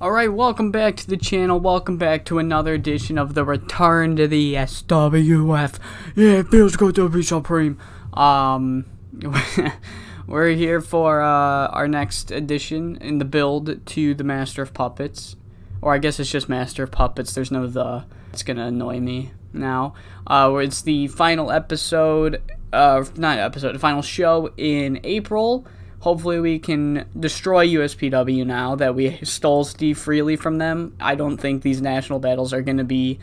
Alright, welcome back to the channel. Welcome back to another edition of the Return to the SWF. Yeah, it feels good to be supreme. We're here for our next edition in the build to the Master of Puppets. Or I guess it's just Master of Puppets. There's no the. It's gonna annoy me now. It's the final episode, the final show in April. Hopefully we can destroy USPW now that we stole Steve Frehley from them. I don't think these national battles are going to be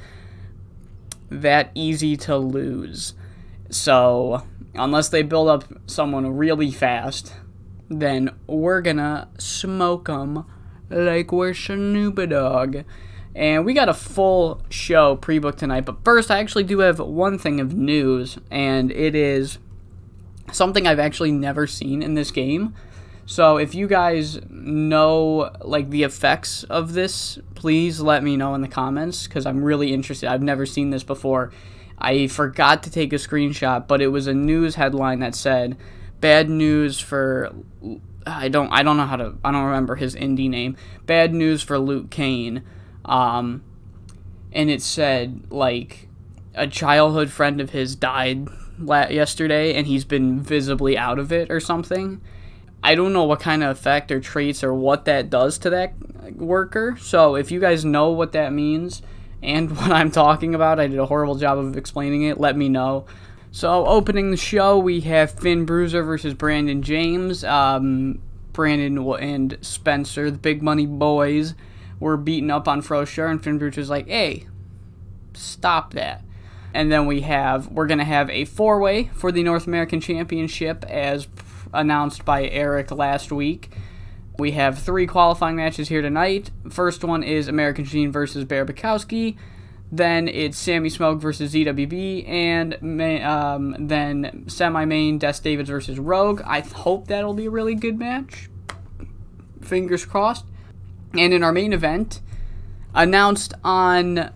that easy to lose. So, unless they build up someone really fast, then we're going to smoke them like we're Snoop Dogg. And we got a full show pre-booked tonight. But first, I actually do have one thing of news, and it is something I've actually never seen in this game. So if you guys know like the effects of this, please let me know in the comments, because I'm really interested. I've never seen this before. I forgot to take a screenshot, but it was a news headline that said bad news for I don't remember his indie name. Bad news for Luke Kane. And it said like a childhood friend of his died yesterday, and he's been visibly out of it or something. I don't know what kind of effect or traits or what that does to that worker. So if you guys know what that means and what I'm talking about, I did a horrible job of explaining it, let me know. So opening the show, we have Finn Bruiser versus Brandon James. Brandon and Spencer, the Big Money Boys, were beating up on Frehley, and Finn Bruiser's like, hey, stop that. And then we're going to have a four-way for the North American Championship as announced by Eric last week. We have 3 qualifying matches here tonight. First one is American Gene versus Bear Bekowski. Then it's Sammy Smoke versus ZWB. And then semi-main Des Davids versus Rogue. I hope that'll be a really good match. Fingers crossed. And in our main event, announced on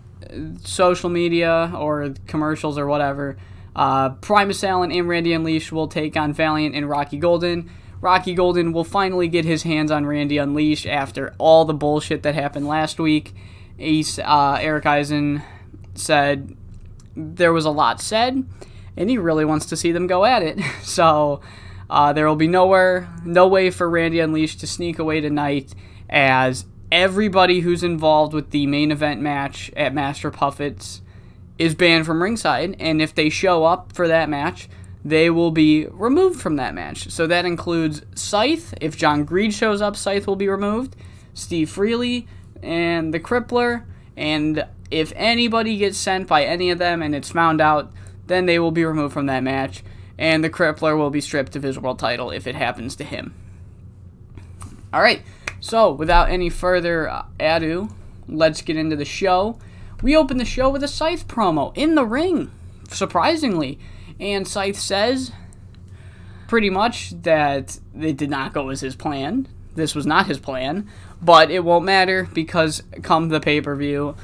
social media or commercials or whatever, Primus Allen and Randy Unleashed will take on Valiant and Rocky Golden. Rocky Golden will finally get his hands on Randy Unleashed after all the bullshit that happened last week. Eric Eisen said there was a lot said, and he really wants to see them go at it. So there will be no way for Randy Unleashed to sneak away tonight, as everybody who's involved with the main event match at Master of Puppets is banned from ringside, and if they show up for that match, they will be removed from that match. So that includes Scythe. If John Greed shows up, Scythe will be removed. Steve Frehley and the Crippler, and if anybody gets sent by any of them and it's found out, then they will be removed from that match, and the Crippler will be stripped of his world title if it happens to him. Alright, so without any further ado, let's get into the show. We open the show with a Scythe promo in the ring, surprisingly. And Scythe says pretty much that it did not go as his plan. This was not his plan, but it won't matter because come the pay-per-view,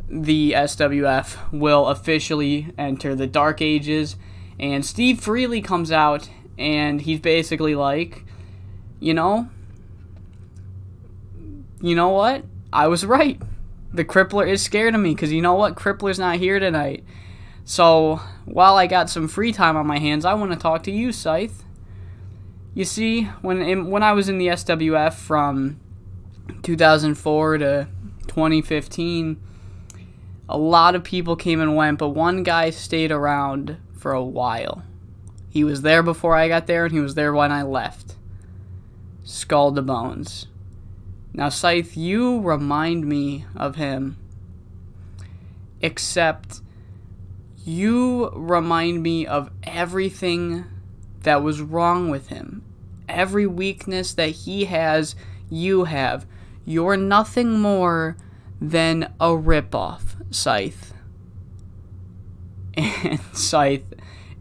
the SWF will officially enter the Dark Ages. And Steve Frehley comes out and he's basically like, you know what? I was right. The Crippler is scared of me because you know what? Crippler's not here tonight. So while I got some free time on my hands, I want to talk to you, Scythe. You see, when I was in the SWF from 2004 to 2015, a lot of people came and went, but one guy stayed around for a while. He was there before I got there, and he was there when I left. Skull to Bones. Now, Scythe, you remind me of him, except you remind me of everything that was wrong with him. Every weakness that he has, you have. You're nothing more than a ripoff, Scythe. And Scythe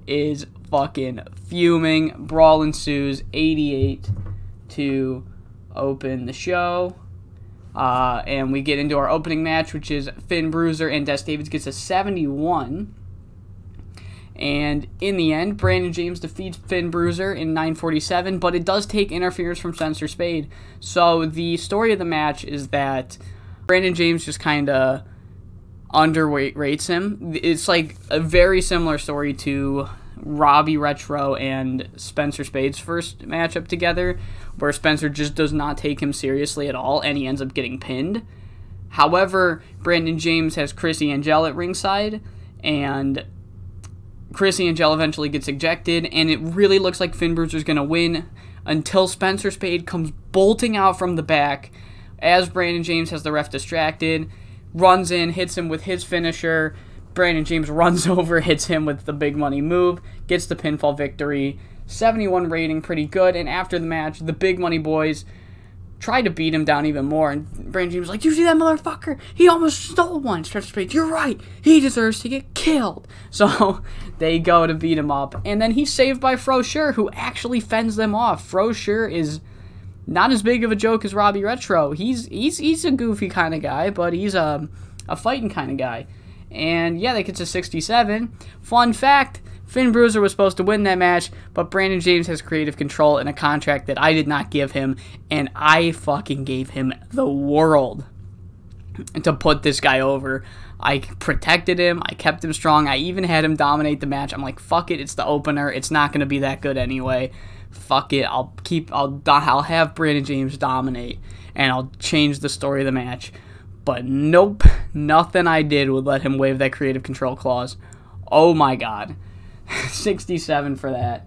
is fucking fuming. Brawl ensues, 88 to open the show, and we get into our opening match, which is Finn Bruiser and Des Davids gets a 71, And in the end, Brandon James defeats Finn Bruiser in 9:47, but it does take interference from Spencer Spade. So the story of the match is that Brandon James just kind of underrates him. It's like a very similar story to Robbie Retro and Spencer Spade's first matchup together, where Spencer just does not take him seriously at all, and he ends up getting pinned. However, Brandon James has Chris Angel at ringside, and Chris Angel eventually gets ejected, and it really looks like Finn Bruiser's going to win until Spencer Spade comes bolting out from the back as Brandon James has the ref distracted, runs in, hits him with his finisher. Brandon James runs over, hits him with the big money move, gets the pinfall victory. 71 rating, pretty good. And after the match, the Big Money Boys tried to beat him down even more. And Brandon James was like, "You see that motherfucker? He almost stole one." Spencer Spade, "You're right. He deserves to get killed." So they go to beat him up. And then he's saved by Frosher, who actually fends them off. Frosher is not as big of a joke as Robbie Retro. He's a goofy kind of guy, but he's a fighting kind of guy. And yeah, they get to 67. Fun fact, Finn Bruiser was supposed to win that match, but Brandon James has creative control and a contract that I did not give him, and I fucking gave him the world to put this guy over. I protected him, I kept him strong, I even had him dominate the match. I'm like, fuck it, it's the opener, it's not going to be that good anyway. Fuck it, I'll have Brandon James dominate, and I'll change the story of the match. But nope, nothing I did would let him waive that creative control clause. Oh my god. 67 for that.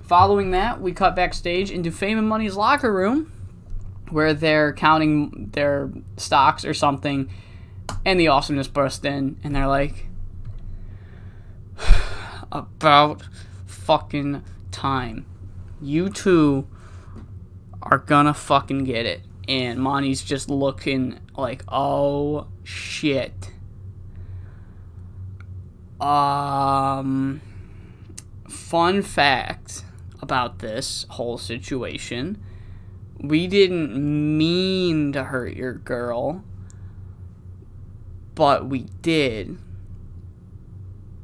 Following that, we cut backstage into Fame and Money's locker room, where they're counting their stocks or something, and the Awesomeness burst in, and they're like, "About fucking time. You two are gonna fucking get it." And Monty's just looking like, oh shit. Fun fact about this whole situation: we didn't mean to hurt your girl, but we did.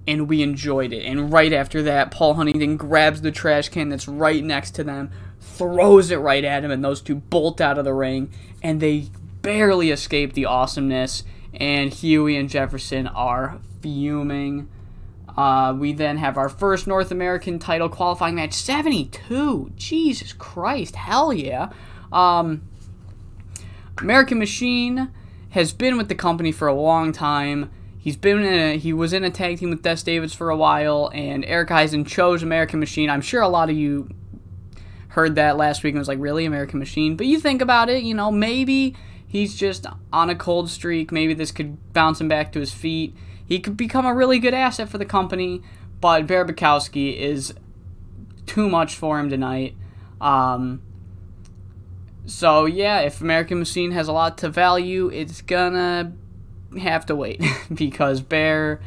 And we enjoyed it. And right after that, Paul Huntington grabs the trash can that's right next to them, throws it right at him, and those two bolt out of the ring, and they barely escape the Awesomeness, and Huey and Jefferson are fuming. We then have our first North American title qualifying match, 72. Jesus Christ, hell yeah. American Machine has been with the company for a long time. He was in a tag team with Des Davids for a while, and Eric Eisen chose American Machine. I'm sure a lot of you heard that last week and was like, really, American Machine? But you think about it, you know, maybe he's just on a cold streak. Maybe this could bounce him back to his feet. He could become a really good asset for the company, but Bear Bekowski is too much for him tonight. So yeah, if American Machine has a lot to value, it's gonna have to wait because Bear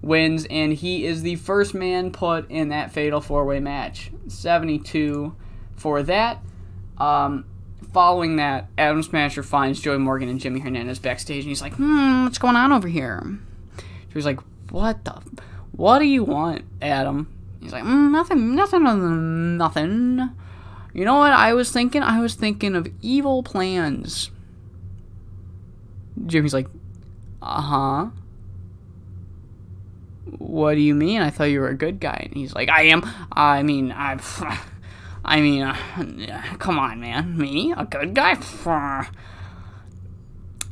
wins, and he is the first man put in that fatal four-way match. 72 for that. Following that, Adam Smasher finds Joey Morgan and Jimmy Hernandez backstage, and he's like, what's going on over here? He's like, what do you want, Adam? He's like, nothing. You know what I was thinking? I was thinking of evil plans. Jimmy's like, uh-huh. What do you mean? I thought you were a good guy. And he's like, I am. I mean, come on, man. Me? A good guy?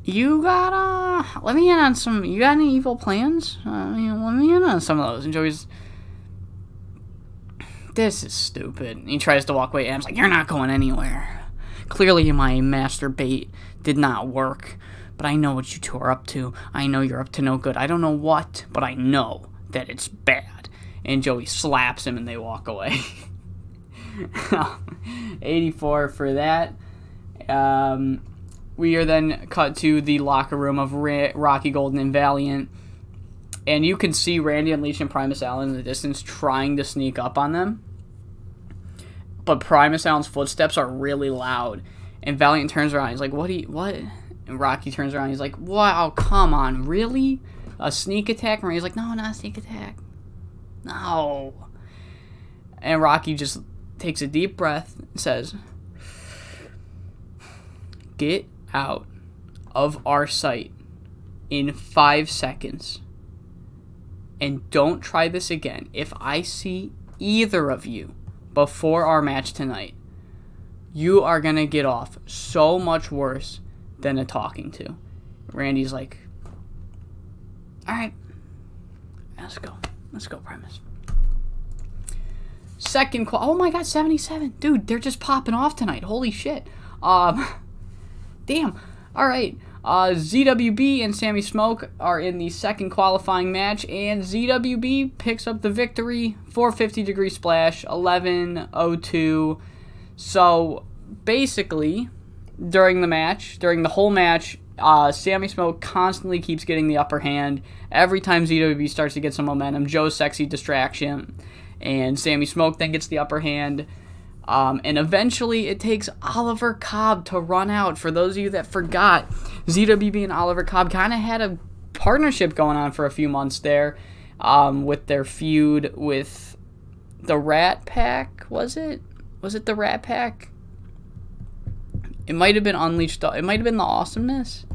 You got, let me in on some, you got any evil plans? Let me in on some of those. And Joey's, this is stupid. And he tries to walk away. Adam's like, you're not going anywhere. Clearly my master bait did not work. But I know what you two are up to. I know you're up to no good. I don't know what, but I know that it's bad. And Joey slaps him and they walk away. 84 for that. We are then cut to the locker room of Rocky Golden and Valiant. And you can see Randy Unleashed and Primus Allen in the distance trying to sneak up on them. But Primus Allen's footsteps are really loud. And Valiant turns around. He's like, what? And Rocky turns around. He's like, wow, come on, really? a sneak attack? And Randy's like, no, not a sneak attack. No. And Rocky just takes a deep breath and says, get out of our sight in 5 seconds. And don't try this again. If I see either of you before our match tonight, you are going to get off so much worse than a talking to. Randy's like, all right, let's go. Let's go, Primus. Second call. Oh my God, 77. Dude, they're just popping off tonight. Holy shit. Damn. All right. ZWB and Sammy Smoke are in the second qualifying match, and ZWB picks up the victory. 450-degree splash, 11:02. So basically, during the whole match, Sammy Smoke constantly keeps getting the upper hand. Every time ZWB starts to get some momentum, Joe's sexy distraction, and Sammy Smoke then gets the upper hand. And eventually it takes Oliver Cobb to run out. For those of you that forgot, ZWB and Oliver Cobb kind of had a partnership going on for a few months there, with their feud with the Rat Pack. Was it the Rat Pack? It might have been Unleashed. It might have been the Awesomeness.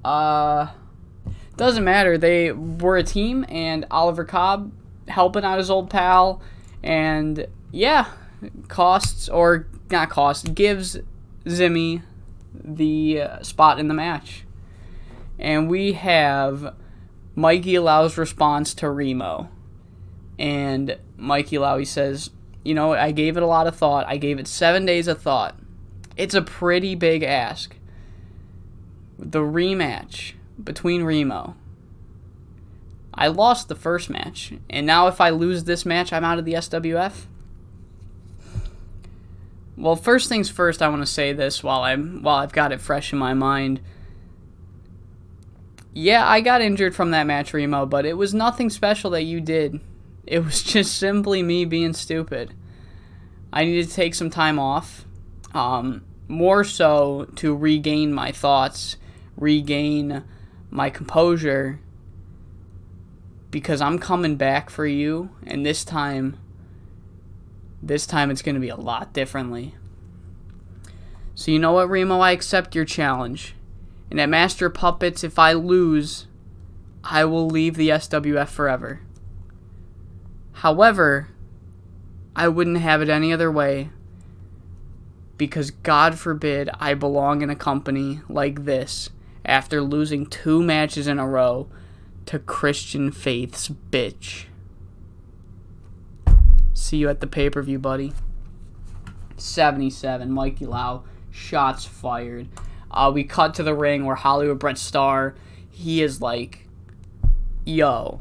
Doesn't matter. They were a team, and Oliver Cobb helping out his old pal, and yeah, gives Zimmy the spot in the match. And we have Mikey Lau's response to Remo. And Mikey Lau, he says, you know, I gave it a lot of thought. I gave it 7 days of thought. It's a pretty big ask. The rematch between Remo. I lost the first match, and now if I lose this match, I'm out of the SWF. Well, first things first, I want to say this while I've got it fresh in my mind. Yeah, I got injured from that match, Remo, but it was nothing special that you did. It was just simply me being stupid. I needed to take some time off, more so to regain my thoughts, regain my composure, because I'm coming back for you, and this time it's going to be a lot differently. So you know what, Remo? I accept your challenge. And at Master of Puppets, if I lose, I will leave the SWF forever. However, I wouldn't have it any other way, because God forbid I belong in a company like this after losing 2 matches in a row to Christian Faith's bitch. See you at the pay-per-view, buddy. 77, Mikey Lau, shots fired. We cut to the ring where Hollywood Brett Starr, he is like, yo,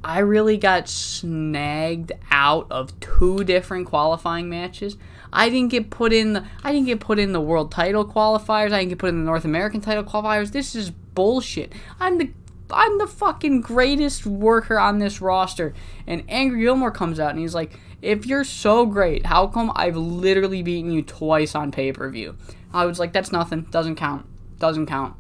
I really got snagged out of 2 different qualifying matches. I didn't get put in the world title qualifiers. I didn't get put in the North American title qualifiers. This is bullshit. I'm the fucking greatest worker on this roster. And Angry Gilmore comes out and he's like, if you're so great, how come I've literally beaten you twice on pay-per-view? I was like, that's nothing. Doesn't count. Doesn't count.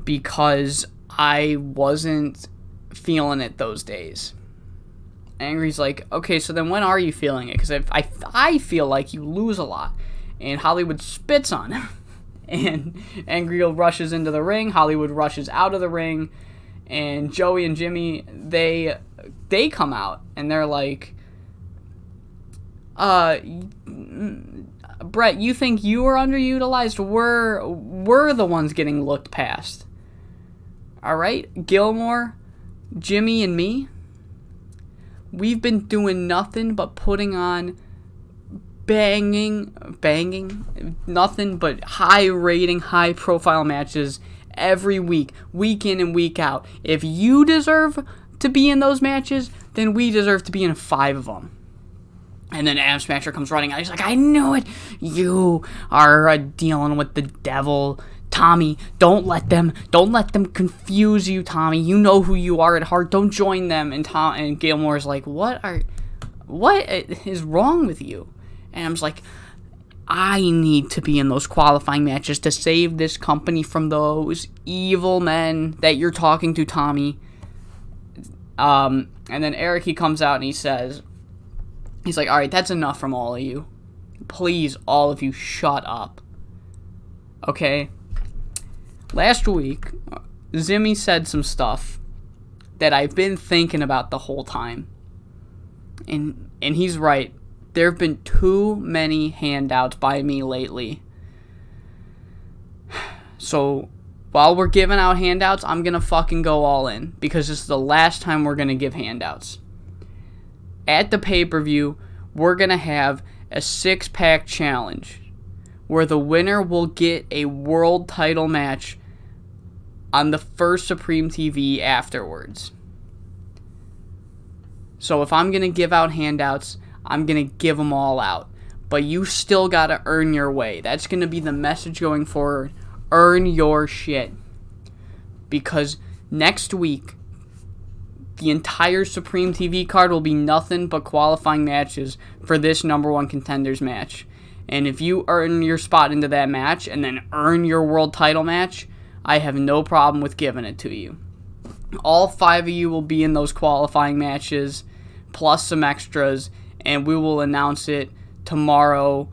Because I wasn't feeling it those days. Angry's like, okay, so then when are you feeling it? Because I feel like you lose a lot. And Hollywood spits on him. And Angry rushes into the ring. Hollywood rushes out of the ring. And Joey and Jimmy, they come out. And they're like, Brett, you think you were underutilized? We're the ones getting looked past. Alright? Gilmore, Jimmy, and me, we've been doing nothing but putting on banging, nothing but high-rating, high-profile matches every week, week in and week out. If you deserve to be in those matches, then we deserve to be in 5 of them. And then Adam Smasher comes running out. He's like, I knew it. You are dealing with the devil. Tommy, don't let them confuse you, Tommy. You know who you are at heart. Don't join them. And Gilmore's like, what is wrong with you? And I'm like, I need to be in those qualifying matches to save this company from those evil men that you're talking to, Tommy. And then Eric, he comes out and he says, he's like, all right, that's enough from all of you. Please, all of you, shut up. Okay? Last week, Zimmy said some stuff that I've been thinking about the whole time. And he's right. There have been too many handouts by me lately. So, while we're giving out handouts, I'm going to fucking go all in. Because this is the last time we're going to give handouts. At the pay-per-view, we're going to have a 6-pack challenge. Where the winner will get a world title match on the first Supreme TV afterwards. So if I'm going to give out handouts, I'm going to give them all out. But you still got to earn your way. That's going to be the message going forward. Earn your shit. Because next week, the entire Supreme TV card will be nothing but qualifying matches for this #1 contenders match. And if you earn your spot into that match and then earn your world title match, I have no problem with giving it to you. All 5 of you will be in those qualifying matches, plus some extras, and we will announce it tomorrow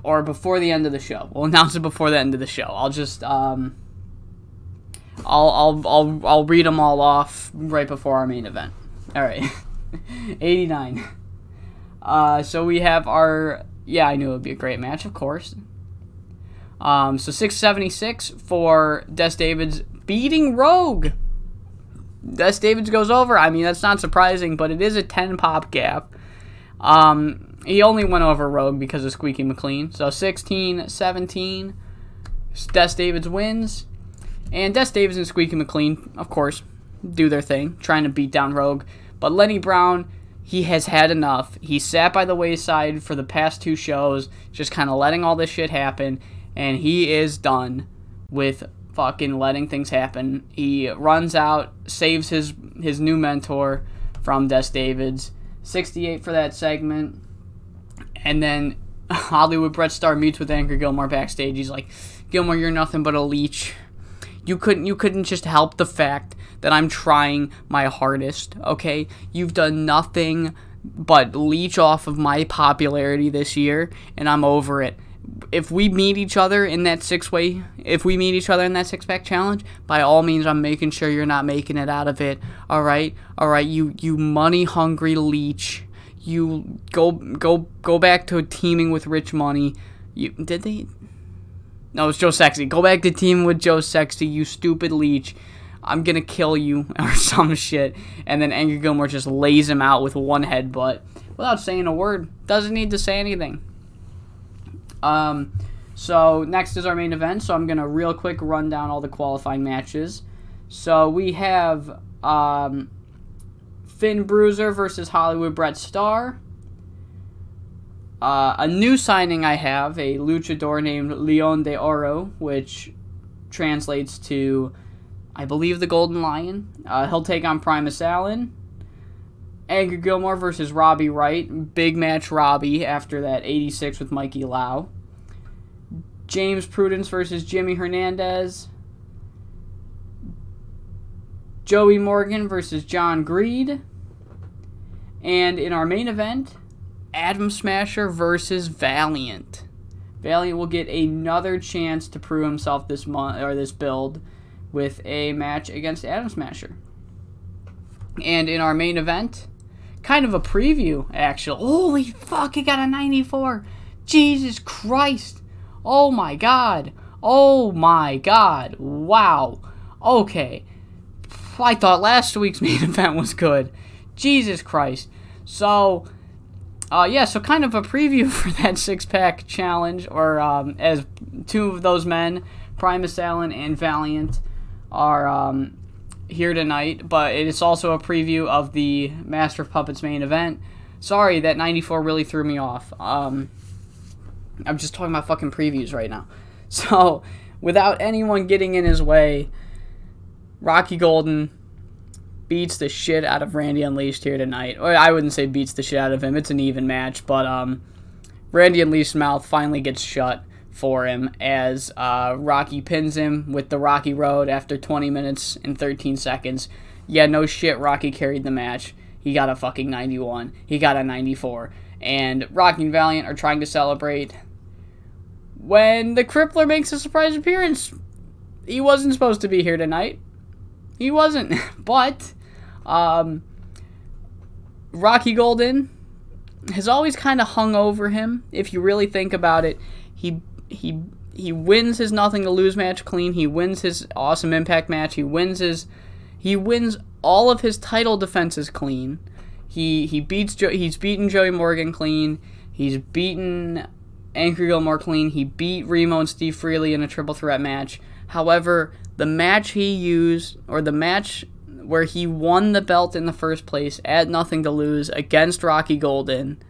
or before the end of the show. We'll announce it before the end of the show. I'll just I'll read them all off right before our main event. All right, 89. So we have our, yeah, I knew it would be a great match, of course. So 676 for Des Davids beating Rogue. Des Davids goes over. I mean, that's not surprising, but it is a 10-pop gap. He only went over Rogue because of Squeaky McLean. So 16-17, Des Davids wins. And Des Davids and Squeaky McLean, of course, do their thing, trying to beat down Rogue. But Lenny Brown, he has had enough. He sat by the wayside for the past 2 shows, just kind of letting all this shit happen. And he is done with fucking letting things happen. He runs out, saves his new mentor from Des Davids. 68 for that segment. And then Hollywood Bret Star meets with Angry Gilmore backstage. He's like, Gilmore, you're nothing but a leech. You couldn't just help the fact that I'm trying my hardest, okay? You've done nothing but leech off of my popularity this year, and I'm over it. If we meet each other in that 6-pack challenge, by all means, I'm making sure you're not making it out of it. All right, you money hungry leech. You go back to teaming with Rich Money. Did they? No, it's Joe Sexy. Go back to teaming with Joe Sexy, you stupid leech. I'm gonna kill you or some shit. And then Angry Gilmore just lays him out with one headbutt without saying a word. Doesn't need to say anything. So next is our main event. So I'm gonna real quick run down all the qualifying matches. So we have Finn Bruiser versus Hollywood Bret Star. A new signing I have, a luchador named Leon de Oro, which translates to, I believe, the Golden Lion. He'll take on Primus Allen. Angry Gilmore versus Robbie Wright. Big match Robbie after that 86 with Mikey Lau. James Prudence versus Jimmy Hernandez. Joey Morgan versus John Greed. And in our main event, Adam Smasher versus Valiant. Valiant will get another chance to prove himself this month or this build with a match against Adam Smasher. And in our main event, kind of a preview, actually. Holy fuck, he got a 94. Jesus Christ. Oh my god. Oh my god. Wow. Okay. I thought last week's main event was good. Jesus Christ. So, so kind of a preview for that 6-pack challenge, or as 2 of those men, Primus Allen and Valiant, are here tonight, but it is also a preview of the Master of Puppets main event. Sorry, that 94 really threw me off. I'm just talking about fucking previews right now. So, without anyone getting in his way, Rocky Golden beats the shit out of Randy Unleashed here tonight. Or I wouldn't say beats the shit out of him. It's an even match, but Randy and Lee's mouth finally gets shut for him as Rocky pins him with the Rocky Road after 20 minutes and 13 seconds. Yeah, no shit, Rocky carried the match. He got a fucking 91. He got a 94. And Rocky and Valiant are trying to celebrate when the Crippler makes a surprise appearance. He wasn't supposed to be here tonight. He wasn't. But Rocky Golden has always kind of hung over him. If you really think about it, he wins his nothing to lose match clean. He wins his awesome Impact match. He wins all of his title defenses clean. He's beaten Joey Morgan clean. He's beaten Angry Gilmore clean. He beat Remo and Steve Frehley in a triple threat match. However, the match he used, or the match where he won the belt in the first place at Nothing to Lose against Rocky Golden,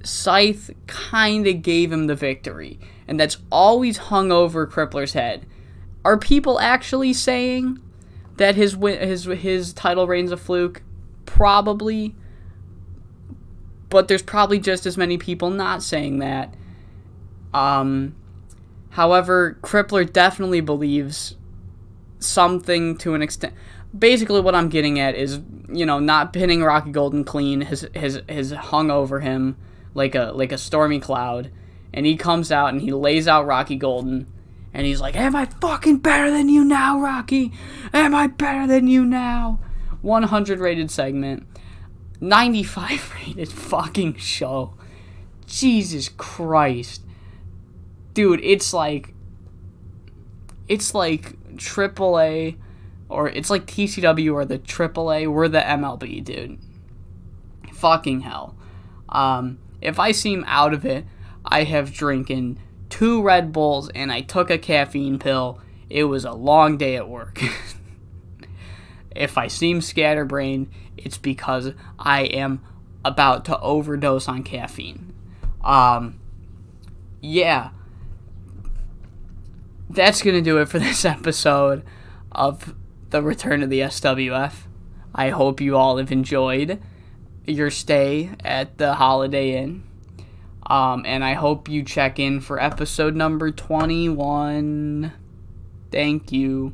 Scythe kind of gave him the victory. And that's always hung over Crippler's head. Are people actually saying that his title reign's a fluke? Probably. But there's probably just as many people not saying that. However, Crippler definitely believes something to an extent. Basically, what I'm getting at is, not pinning Rocky Golden clean has hung over him like a stormy cloud, and he comes out and he lays out Rocky Golden, and he's like, "Am I fucking better than you now, Rocky? Am I better than you now?" 100 rated segment, 95 rated fucking show. Jesus Christ, dude, it's like AAA, or it's like TCW or the AAA. We're the MLB, dude. Fucking hell. If I seem out of it, I have drinking 2 Red Bulls and I took a caffeine pill. It was a long day at work. If I seem scatterbrained, it's because I am about to overdose on caffeine. Yeah. That's going to do it for this episode of the Return of the SWF. I hope you all have enjoyed your stay at the Holiday Inn. And I hope you check in for episode number 21. Thank you.